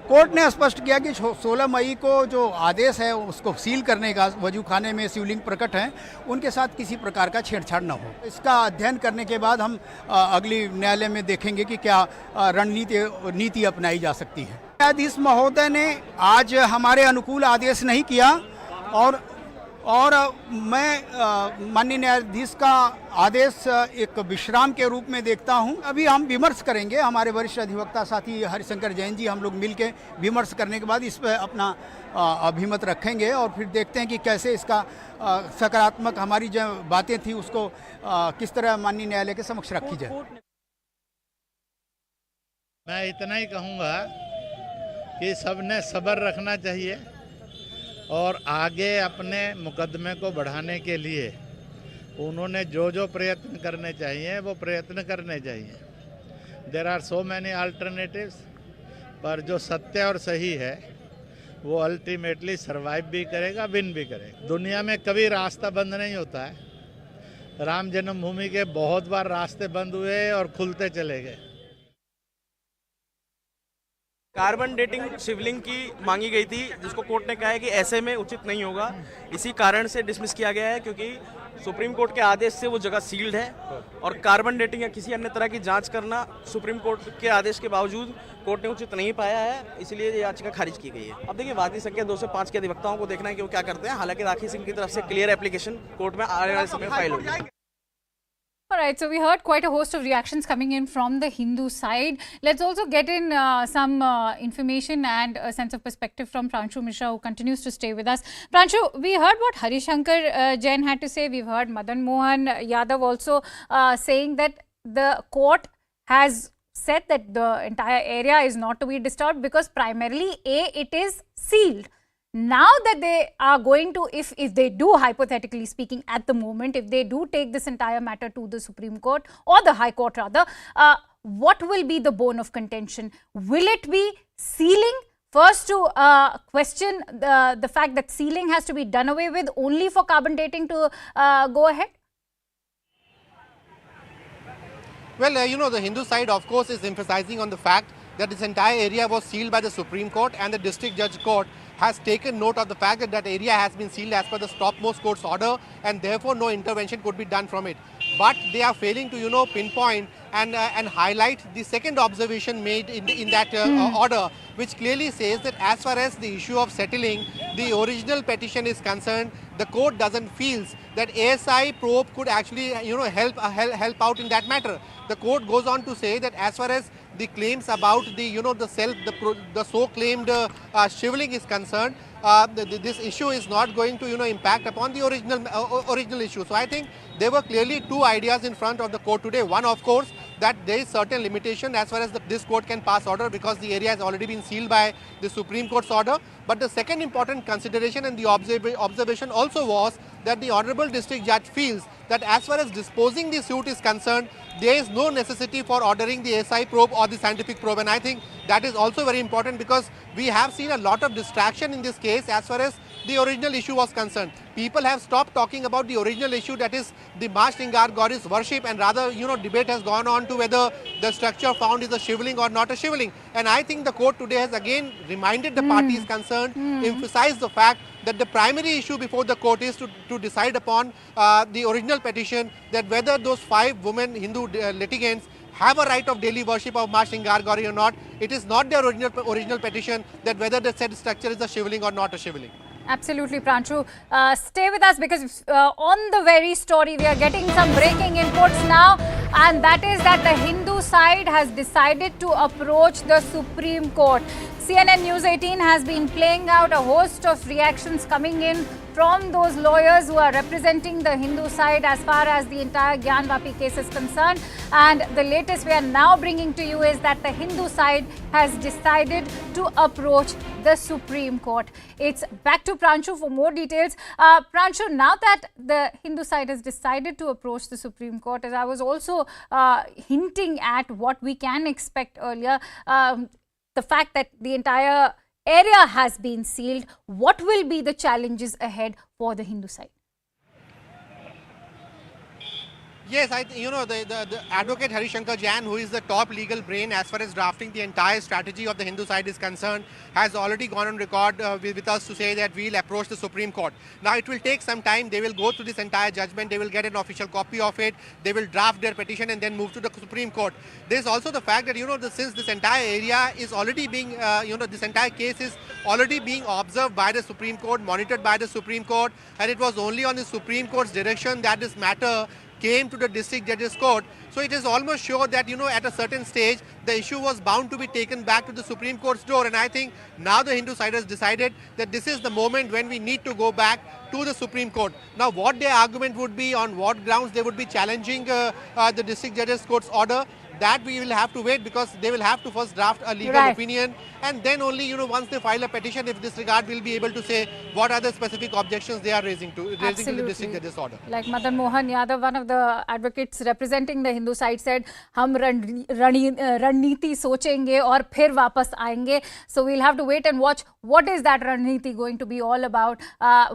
Court ने स्पष्ट किया कि 16 मई को जो आदेश है उसको seal करने का, वजूखाने में शिवलिंग प्रकट हैं, उनके साथ किसी प्रकार का छेड़छाड़ न हो। इसका अध्ययन करने के बाद हम अगली न्यायालय में देखेंगे कि क्या नीति अपनाई जा सकती है। न्यायाधीश महोदय ने आज हमारे अनुकूल आदेश नहीं किया और मैं माननीय न्यायाधीश का आदेश एक विश्राम के रूप में देखता हूं। अभी हम विमर्श करेंगे, हमारे वरिष्ठ अधिवक्ता साथी हरिशंकर जैन जी, हम लोग मिलके विमर्श करने के बाद इस पर अपना अभिमत रखेंगे और फिर देखते हैं कि कैसे इसका सकारात्मक हमारी जो बातें थी उसको किस तरह माननीय न्यायालय के समक्ष रखी जाए। मैं इतना ही कहूँगा कि सबने सब्र रखना चाहिए और आगे अपने मुकदमे को बढ़ाने के लिए उन्होंने जो प्रयत्न करने चाहिए वो प्रयत्न करने चाहिए। There are so many alternatives, पर जो सत्य और सही है वो अल्टीमेटली सरवाइव भी करेगा, विन भी करेगा। दुनिया में कभी रास्ता बंद नहीं होता है। राम जन्मभूमि के बहुत बार रास्ते बंद हुए और खुलते चले गए। कार्बन डेटिंग शिवलिंग की मांगी गई थी, जिसको कोर्ट ने कहा है कि ऐसे में उचित नहीं होगा। इसी कारण से डिसमिस किया गया है क्योंकि सुप्रीम कोर्ट के आदेश से वो जगह सील्ड है और कार्बन डेटिंग या किसी अन्य तरह की जांच करना सुप्रीम कोर्ट के आदेश के बावजूद कोर्ट ने उचित नहीं पाया है, इसलिए ये याचिका खारिज की गई है। अब देखिए, वादी संख्या 2 से 5 के अधिवक्ताओं को देखना है कि वो क्या करते हैं। हालांकि राखी सिंह की तरफ से क्लियर एप्लीकेशन कोर्ट में आने वाले समय फाइल होगी। All right, so we heard quite a host of reactions coming in from the Hindu side. Let's also get in some information and a sense of perspective from Pranshu Mishra, who continues to stay with us. Pranshu, we heard what Harishankar Jain had to say. We've heard Madan Mohan Yadav also saying that the court has said that the entire area is not to be disturbed because primarily it is sealed. Now that they are going to, if they do, hypothetically speaking, at the moment, if they do take this entire matter to the Supreme Court or the High Court rather, what will be the bone of contention? Will it be sealing? First, to question the fact that sealing has to be done away with only for carbon dating to go ahead? Well, the Hindu side, of course, is emphasizing on the fact that this entire area was sealed by the Supreme Court, and the District Judge Court has taken note of the fact that that area has been sealed as per the topmost court's order, and therefore no intervention could be done from it. But they are failing to pinpoint and highlight the second observation made in that order, which clearly says that as far as the issue of settling the original petition is concerned, the court doesn't feel that ASI probe could actually help out in that matter. The court goes on to say that as far as the claims about the so-claimed shriveling is concerned, this issue is not going to impact upon the original issue. So I think there were clearly two ideas in front of the court today. One, of course, that there is certain limitation as far as this court can pass order because the area has already been sealed by the Supreme Court's order. But the second important consideration and the observation also was that the Honorable District Judge feels that as far as disposing the suit is concerned, there is no necessity for ordering the SI probe or the scientific probe. And I think that is also very important because we have seen a lot of distraction in this case as far as the original issue was concerned. People have stopped talking about the original issue, that is the Ma Shringar goddess worship, and rather debate has gone on to whether the structure found is a shriveling or not a shriveling. And I think the court today has again reminded the parties concerned, emphasized the fact that the primary issue before the court is to decide upon the original petition, that whether those 5 women Hindu litigants have a right of daily worship of Ma Shringar Gauri or not. It is not their original petition that whether the said structure is a shriveling or not a shriveling. Absolutely, Pranshu. Stay with us because on the very story we are getting some breaking inputs now, and that is that the Hindu side has decided to approach the Supreme Court. CNN News 18 has been playing out a host of reactions coming in from those lawyers who are representing the Hindu side as far as the entire Gyanvapi case is concerned. And the latest we are now bringing to you is that the Hindu side has decided to approach the Supreme Court. It's back to Pranshu for more details. Pranshu, now that the Hindu side has decided to approach the Supreme Court, as I was also hinting at what we can expect earlier, the fact that the entire area has been sealed, what will be the challenges ahead for the Hindu side? Yes, the advocate Harishankar Jain, who is the top legal brain as far as drafting the entire strategy of the Hindu side is concerned, has already gone on record with us to say that we'll approach the Supreme Court. Now, it will take some time. They will go through this entire judgment. They will get an official copy of it. They will draft their petition and then move to the Supreme Court. There's also the fact that, since this entire area is already being, this entire case is already being observed by the Supreme Court, monitored by the Supreme Court, and it was only on the Supreme Court's direction that this matter came to the District Judge's Court. So it is almost sure that, at a certain stage, the issue was bound to be taken back to the Supreme Court's door. And I think now the Hindu side has decided that this is the moment when we need to go back to the Supreme Court. Now, what their argument would be, on what grounds they would be challenging the District Judge's Court's order, that we will have to wait, because they will have to first draft a legal opinion, and then only, once they file a petition, if this regard, will be able to say what are the specific objections they are raising to the District Judge's order. Like Madan Mohan Yadav, one of the advocates representing the Hindu side, said, "Hum raniti sochenge aur phir wapas aayenge." So we'll have to wait and watch what is that raniti going to be all about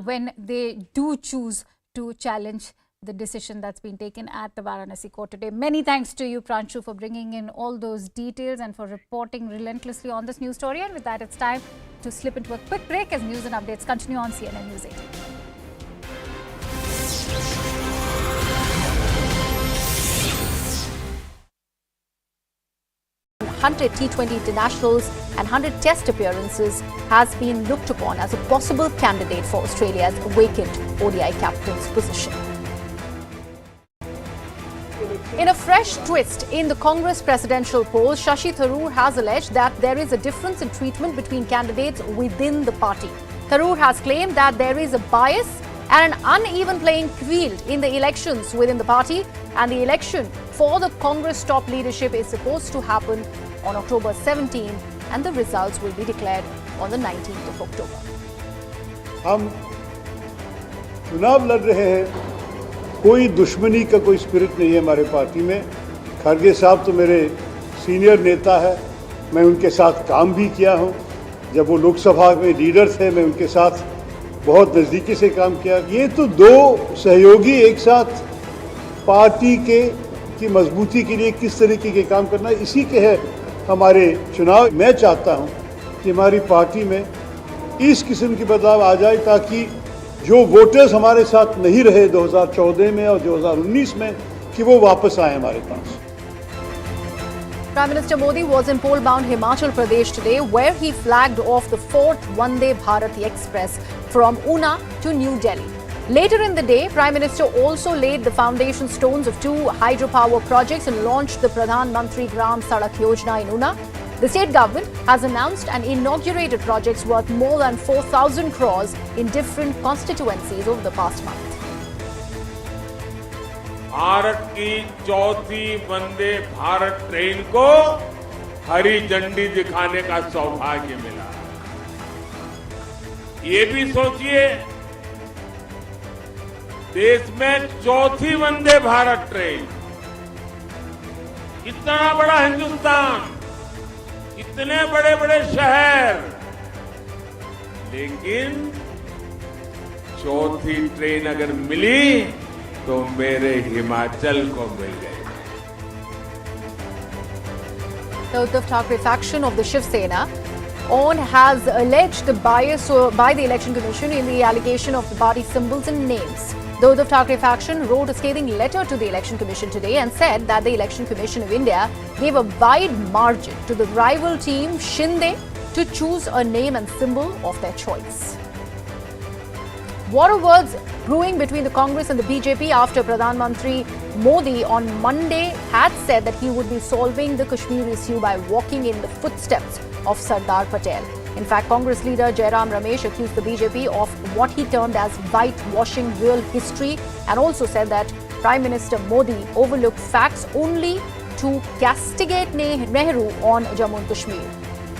when they do choose to challenge the decision that's been taken at the Varanasi court today. Many thanks to you, Pranshu, for bringing in all those details and for reporting relentlessly on this news story. And with that, it's time to slip into a quick break as news and updates continue on CNN News 18. 100 T20 internationals and 100 test appearances has been looked upon as a possible candidate for Australia's vacant ODI captain's position. fresh twist in the Congress presidential polls, Shashi Tharoor has alleged that there is a difference in treatment between candidates within the party. Tharoor has claimed that there is a bias and an uneven playing field in the elections within the party, and the election for the Congress top leadership is supposed to happen on October 17, and the results will be declared on the 19th of October. हम चुनाव लड़ रहे हैं, कोई दुश्मनी का कोई spirit नहीं है हमारे पार्टी में। खड़गे साहब तो मेरे सीनियर नेता है, मैं उनके साथ काम भी किया हूं। जब वो लोकसभा में लीडर थे, मैं उनके साथ बहुत नज़दीकी से काम किया। ये तो दो सहयोगी एक साथ पार्टी की मजबूती के लिए किस तरीके के काम करना, इसी के है हमारे चुनाव। मैं चाहता हूं कि हमारी पार्टी में इस किस्म की बदलाव आ जाए, ताकि जो वोटर्स हमारे साथ नहीं रहे 2014 में और 2019 में, कि वो वापस आए हमारे पास। Prime Minister Modi was in poll-bound Himachal Pradesh today, where he flagged off the 4th Vande Bharat Express from Una to New Delhi. Later in the day, Prime Minister also laid the foundation stones of 2 hydropower projects and launched the Pradhan Mantri Gram Sadak Yojana in Una. The state government has announced and inaugurated projects worth more than 4,000 crores in different constituencies over the past month. Bharat की चौथी Vande Bharat train को हरी झंडी दिखाने का सौभाग्य मिला। ये भी सोचिए, देश में चौथी वंदे भारत ट्रेन, इतना बड़ा हिंदुस्तान, इतने बड़े बड़े शहर, लेकिन चौथी ट्रेन अगर मिली तो मेरे हिमाचल को मिल गई। The Uddhav Thackeray faction of the Shiv Sena has alleged the bias by the Election Commission in the allegation of the party symbols and names. The Uddhav Thackeray faction wrote a scathing letter to the Election Commission today and said that the Election Commission of India gave a wide margin to the rival team Shinde to choose a name and symbol of their choice. War of words brewing between the Congress and the BJP after Pradhan Mantri Modi on Monday had said that he would be solving the Kashmir issue by walking in the footsteps of Sardar Patel. In fact, Congress leader Jairam Ramesh accused the BJP of what he termed as whitewashing real history, and also said that Prime Minister Modi overlooked facts only to castigate Nehru on Jammu and Kashmir.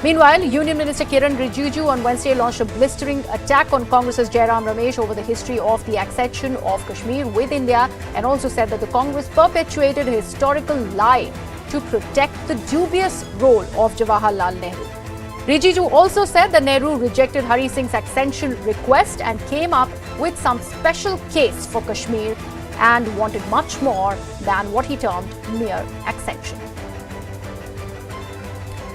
Meanwhile, Union Minister Kiran Rijiju on Wednesday launched a blistering attack on Congress's Jairam Ramesh over the history of the accession of Kashmir with India, and also said that the Congress perpetuated a historical lie to protect the dubious role of Jawaharlal Nehru. Rijiju also said that Nehru rejected Hari Singh's accession request and came up with some special case for Kashmir and wanted much more than what he termed mere accession.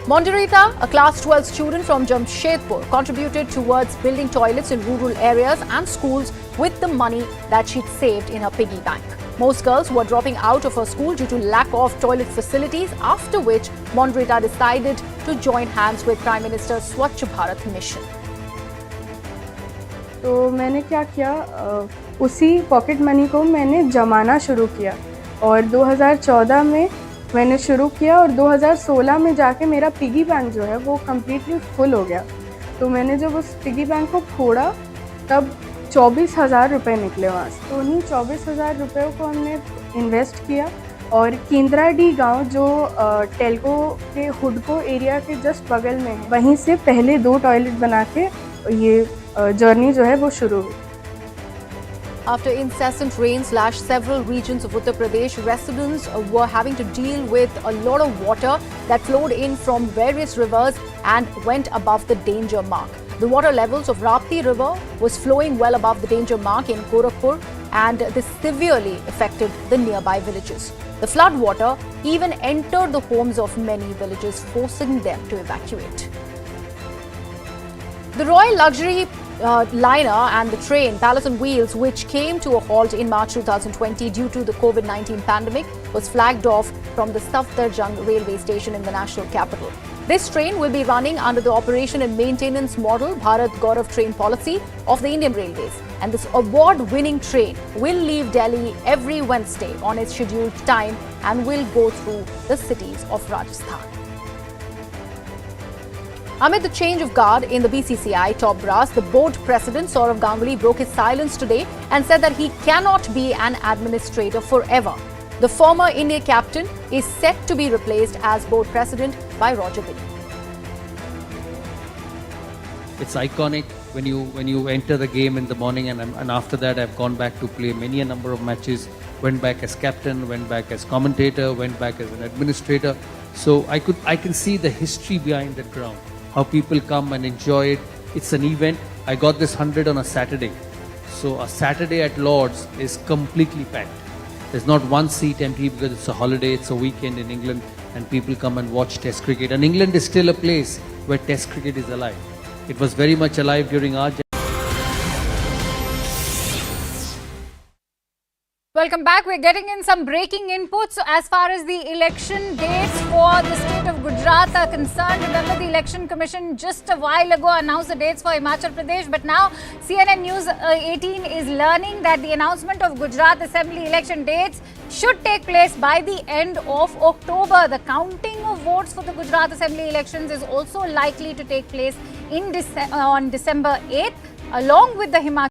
Monderita, a class 12 student from Jamshedpur, contributed towards building toilets in rural areas and schools with the money that she'd saved in her piggy bank. Most girls were dropping out of her school due to lack of toilet facilities, after which Monderita decided to join hands with Prime Minister's Swachh Bharat mission. तो मैंने क्या किया, उसी pocket money को मैंने जमाना शुरू किया और 2014 में मैंने शुरू किया और 2016 में जाके मेरा पिगी बैंक जो है वो कम्प्लीटली फुल हो गया। तो मैंने जब उस पिगी बैंक को फोड़ा तब 24,000 रुपये निकले वहाँ से। तो उन्हीं 24,000 रुपयों को हमने इन्वेस्ट किया और केंद्राडी गांव जो टेल्को के हुडको एरिया के जस्ट बगल में है, वहीं से पहले 2 टॉयलेट बना के ये जर्नी जो है वो शुरू हुई। After incessant rains lashed several regions of Uttar Pradesh, residents were having to deal with a lot of water that flowed in from various rivers and went above the danger mark. The water levels of Rapti river was flowing well above the danger mark in Gorakhpur, and this severely affected the nearby villages. The flood water even entered the homes of many villagers, forcing them to evacuate. The Royal Luxury liner and the train Palace on Wheels, which came to a halt in March 2020 due to the COVID-19 pandemic, was flagged off from the Safdarjung railway station in the national capital. This train will be running under the operation and maintenance model Bharat Gaurav train policy of the Indian Railways. And this award-winning train will leave Delhi every Wednesday on its scheduled time and will go through the cities of Rajasthan. Amid the change of guard in the BCCI top brass, the board president Sourav Ganguly broke his silence today and said that he cannot be an administrator forever. The former India captain is set to be replaced as board president by Roger Biddy. It's iconic when you enter the game in the morning, and after that I've gone back to play many a number of matches, went back as captain, went back as commentator, went back as an administrator. So I can see the history behind the ground, how people come and enjoy it. It's an event. I got this 100 on a Saturday. So a Saturday at Lord's is completely packed. There's not one seat empty because it's a holiday, it's a weekend in England, and people come and watch Test cricket. And England is still a place where Test cricket is alive. It was very much alive during our. Welcome back. We're getting in some breaking inputs. So as far as the election dates for the state of Gujarat are concerned, remember the Election Commission just a while ago announced the dates for Himachal Pradesh. But now CNN News 18 is learning that the announcement of Gujarat Assembly election dates should take place by the end of October. The counting of votes for the Gujarat Assembly elections is also likely to take place on December 8th, along with the Himachal